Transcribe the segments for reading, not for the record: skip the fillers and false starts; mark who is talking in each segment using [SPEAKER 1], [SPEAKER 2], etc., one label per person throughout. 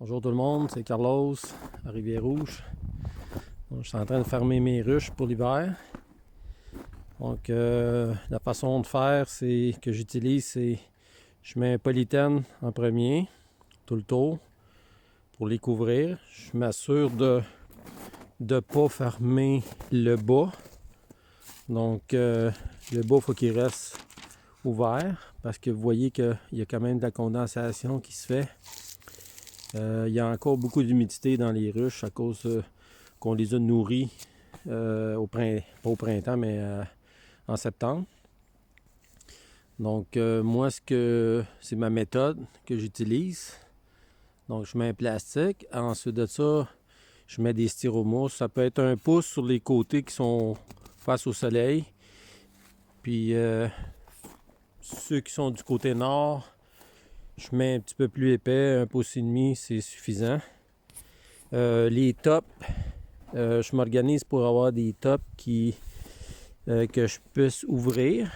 [SPEAKER 1] Bonjour tout le monde, c'est Carlos à Rivière-Rouge. Je suis en train de fermer mes ruches pour l'hiver. Donc la façon de faire que j'utilise, c'est je mets un polythène en premier, tout le tour, pour les couvrir. Je m'assure de ne pas fermer le bas. Donc le bas, il faut qu'il reste ouvert parce que vous voyez qu'il y a quand même de la condensation qui se fait. Il y a encore beaucoup d'humidité dans les ruches à cause qu'on les a nourries pas au printemps, mais en septembre. Donc moi, c'est ma méthode que j'utilise. Donc je mets un plastique. Ensuite de ça, je mets des styromousses. Ça peut être 1 pouce sur les côtés qui sont face au soleil. Puis ceux qui sont du côté nord, je mets un petit peu plus épais, 1 pouce et demi, c'est suffisant. Les tops, je m'organise pour avoir des tops que je puisse ouvrir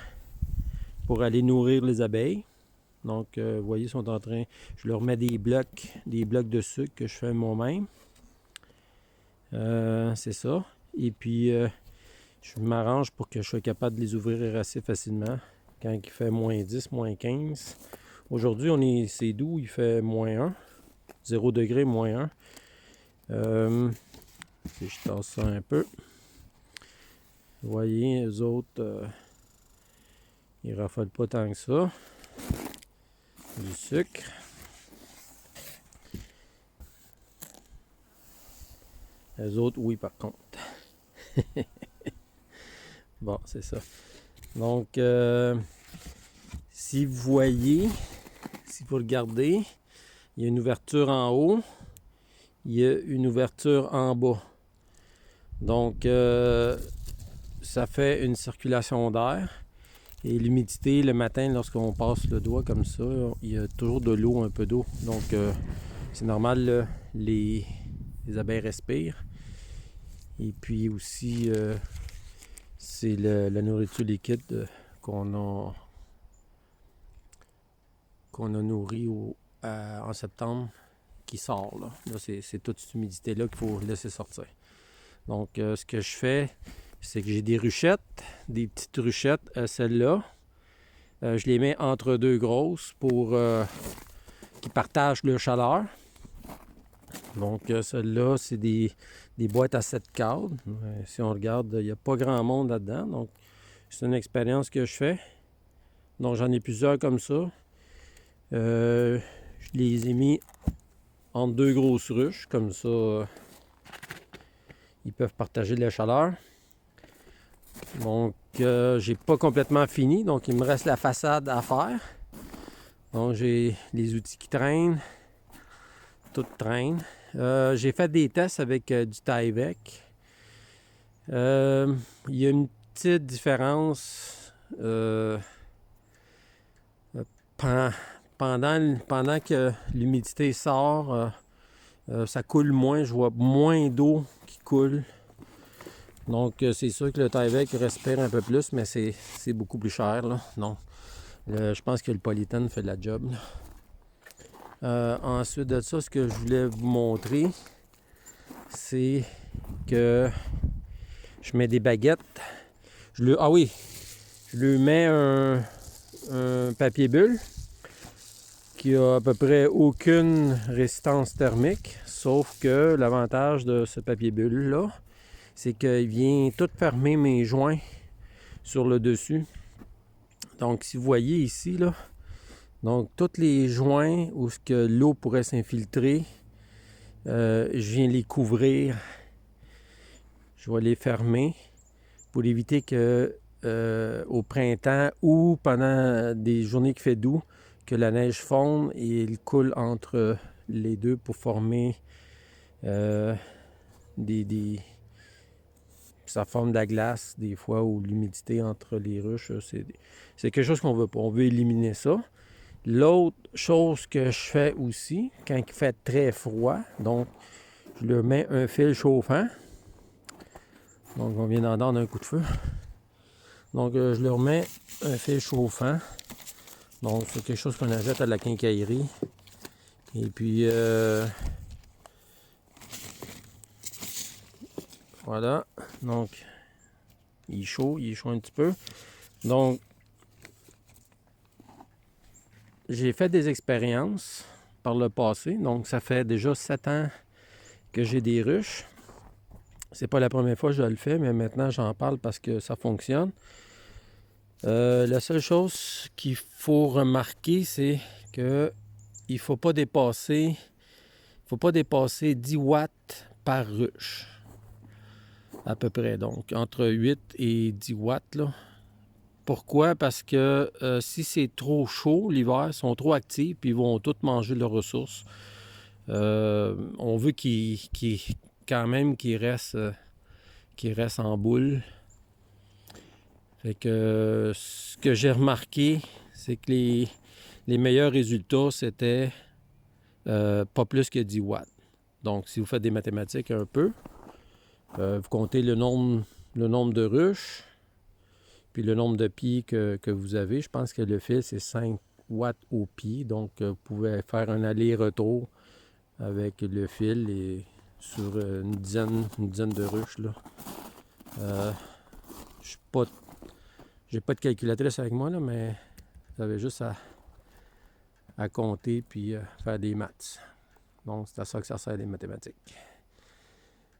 [SPEAKER 1] pour aller nourrir les abeilles. Donc, vous voyez, ils sont en train... Je leur mets des blocs de sucre que je fais moi-même. C'est ça. Et puis, je m'arrange pour que je sois capable de les ouvrir assez facilement quand il fait moins 10, moins 15. Aujourd'hui, c'est doux, il fait moins 1. 0 degré, moins 1. Si je tasse ça un peu. Vous voyez, eux autres, ils raffolent pas tant que ça. Du sucre. Les autres, oui, par contre. Bon, c'est ça. Donc, si vous voyez, si vous regardez, il y a une ouverture en haut, il y a une ouverture en bas. Donc, ça fait une circulation d'air. Et l'humidité, le matin, lorsqu'on passe le doigt comme ça, il y a toujours de l'eau, un peu d'eau. Donc, c'est normal, là, les abeilles respirent. Et puis aussi, c'est la nourriture liquide qu'on a nourrie en septembre qui sort. Là c'est toute cette humidité-là qu'il faut laisser sortir. Donc, ce que je fais, c'est que j'ai des ruchettes, des petites ruchettes, celles-là. Je les mets entre 2 grosses pour qu'ils partagent leur chaleur. Donc, celles-là, c'est des boîtes à 7 cadres. Si on regarde, il n'y a pas grand monde là-dedans. Donc, c'est une expérience que je fais. Donc, j'en ai plusieurs comme ça. Je les ai mis entre 2 grosses ruches. Comme ça, ils peuvent partager de la chaleur. Donc, j'ai pas complètement fini. Donc, il me reste la façade à faire. Donc, j'ai les outils qui traînent. Tout traîne. J'ai fait des tests avec du Tyvek. Il y a une petite différence pendant que l'humidité sort, ça coule moins. Je vois moins d'eau qui coule. Donc, c'est sûr que le Tyvek respire un peu plus, mais c'est beaucoup plus cher, là. Donc, je pense que le polythène fait la job, là. Ensuite de ça, ce que je voulais vous montrer, c'est que je mets des baguettes. Je lui mets un papier bulle qui a à peu près aucune résistance thermique, sauf que l'avantage de ce papier bulle-là, c'est qu'il vient tout fermer mes joints sur le dessus. Donc, si vous voyez ici, là, donc tous les joints où l'eau pourrait s'infiltrer, je viens les couvrir. Je vais les fermer pour éviter que au printemps ou pendant des journées qui fait doux, que la neige fonde et il coule entre les deux pour former ça forme de la glace des fois, ou l'humidité entre les ruches. C'est quelque chose qu'on veut pas. On veut éliminer ça. L'autre chose que je fais aussi, quand il fait très froid, donc je leur mets un fil chauffant. Donc on vient d'en donner un coup de feu. Donc je leur mets un fil chauffant. Donc c'est quelque chose qu'on achète à la quincaillerie. Et puis Voilà. Donc, il est chaud un petit peu. Donc, j'ai fait des expériences par le passé. Donc, ça fait déjà 7 ans que j'ai des ruches. C'est pas la première fois que je le fais, mais maintenant j'en parle parce que ça fonctionne. La seule chose qu'il faut remarquer, c'est que il faut pas dépasser 10 watts par ruche. À peu près. Donc, entre 8 et 10 watts, là. Pourquoi? Parce que si c'est trop chaud l'hiver, ils sont trop actifs puis ils vont tous manger leurs ressources. On veut quand même qu'ils restent en boule. Fait que ce que j'ai remarqué, c'est que les meilleurs résultats, c'était pas plus que 10 watts. Donc, si vous faites des mathématiques un peu, vous comptez le nombre de ruches, puis le nombre de pieds que vous avez. Je pense que le fil, c'est 5 watts au pied. Donc, vous pouvez faire un aller-retour avec le fil et sur une dizaine de ruches. Là. J'ai pas de calculatrice avec moi, là, mais vous avez juste à compter puis faire des maths. Donc, c'est à ça que ça sert les mathématiques.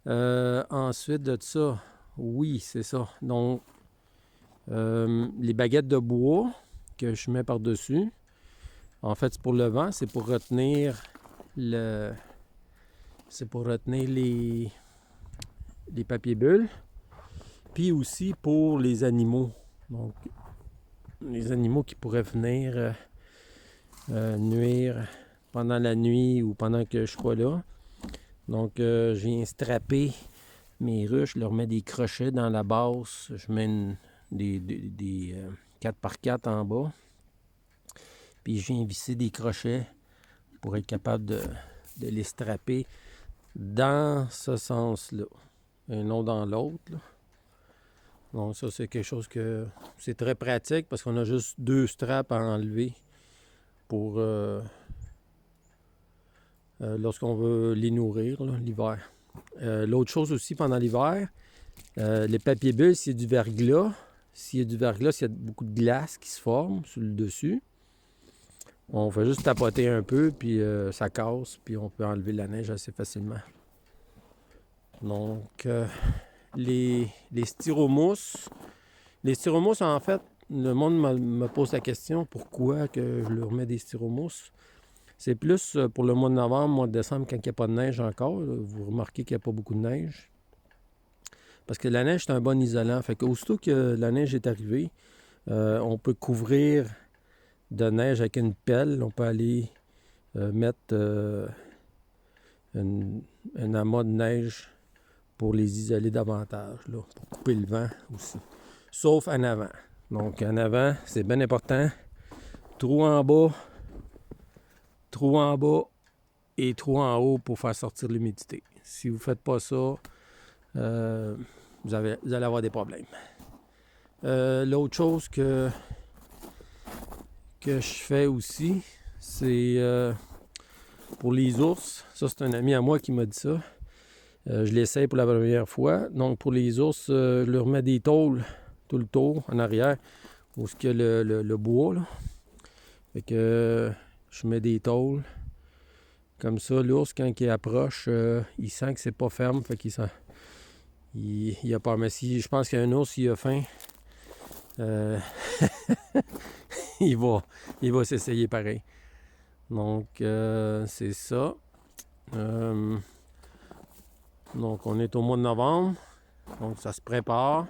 [SPEAKER 1] Ensuite de ça, oui, c'est ça. Donc, les baguettes de bois que je mets par-dessus, en fait, c'est pour le vent, c'est pour retenir les papiers bulles, puis aussi pour les animaux. Donc, les animaux qui pourraient venir nuire pendant la nuit ou pendant que je suis pas là. Donc, je viens strapper mes ruches, je leur mets des crochets dans la base, je mets des 4x4 en bas, puis je viens visser des crochets pour être capable de les strapper dans ce sens-là, et non dans l'autre. Là. Donc ça, c'est quelque chose que c'est très pratique parce qu'on a juste 2 straps à enlever pour lorsqu'on veut les nourrir l'hiver. L'autre chose aussi pendant l'hiver, les papiers bulles, s'il y a du verglas, s'il y a beaucoup de glace qui se forme sur le dessus, on fait juste tapoter un peu, puis ça casse, puis on peut enlever la neige assez facilement. Donc, les styromousses. Les styromousses, en fait, le monde me pose la question pourquoi que je leur mets des styromousses. C'est plus pour le mois de novembre, mois de décembre, quand il n'y a pas de neige encore. Là, vous remarquez qu'il n'y a pas beaucoup de neige. Parce que la neige, c'est un bon isolant. Fait qu'aussitôt que la neige est arrivée, on peut couvrir de neige avec une pelle. On peut aller mettre un amas de neige pour les isoler davantage, là, pour couper le vent aussi. Sauf en avant. Donc, en avant, c'est bien important. Trou en bas et trou en haut pour faire sortir l'humidité. Si vous ne faites pas ça, vous allez avoir des problèmes. L'autre chose que je fais aussi, c'est pour les ours. Ça, c'est un ami à moi qui m'a dit ça. Je l'essaye pour la première fois. Donc, pour les ours, je leur mets des tôles tout le tour en arrière, où il y a le bois. Là. Fait que je mets des tôles. Comme ça, l'ours, quand il approche, il sent que c'est pas ferme. Fait qu'il sent... Il a peur. Mais si je pense qu'un ours, il a faim, il va s'essayer pareil. Donc, c'est ça. Donc, on est au mois de novembre. Donc, ça se prépare.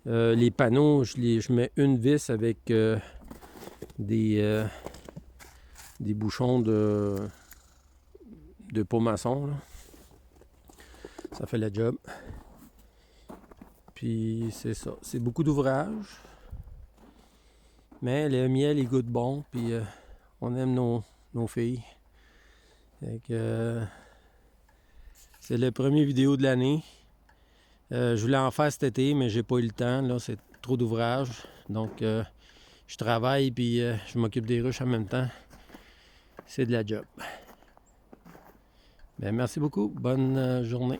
[SPEAKER 1] Les panneaux, je mets une vis avec des bouchons de pot maçon. Là. Ça fait la job. Puis, c'est ça. C'est beaucoup d'ouvrage. Mais le miel, il goûte bon. Puis, on aime nos filles. Fait que, c'est la première vidéo de l'année. Je voulais en faire cet été, mais j'ai pas eu le temps. Là, c'est trop d'ouvrage. Donc, je travaille puis je m'occupe des ruches en même temps. C'est de la job. Bien, merci beaucoup. Bonne journée.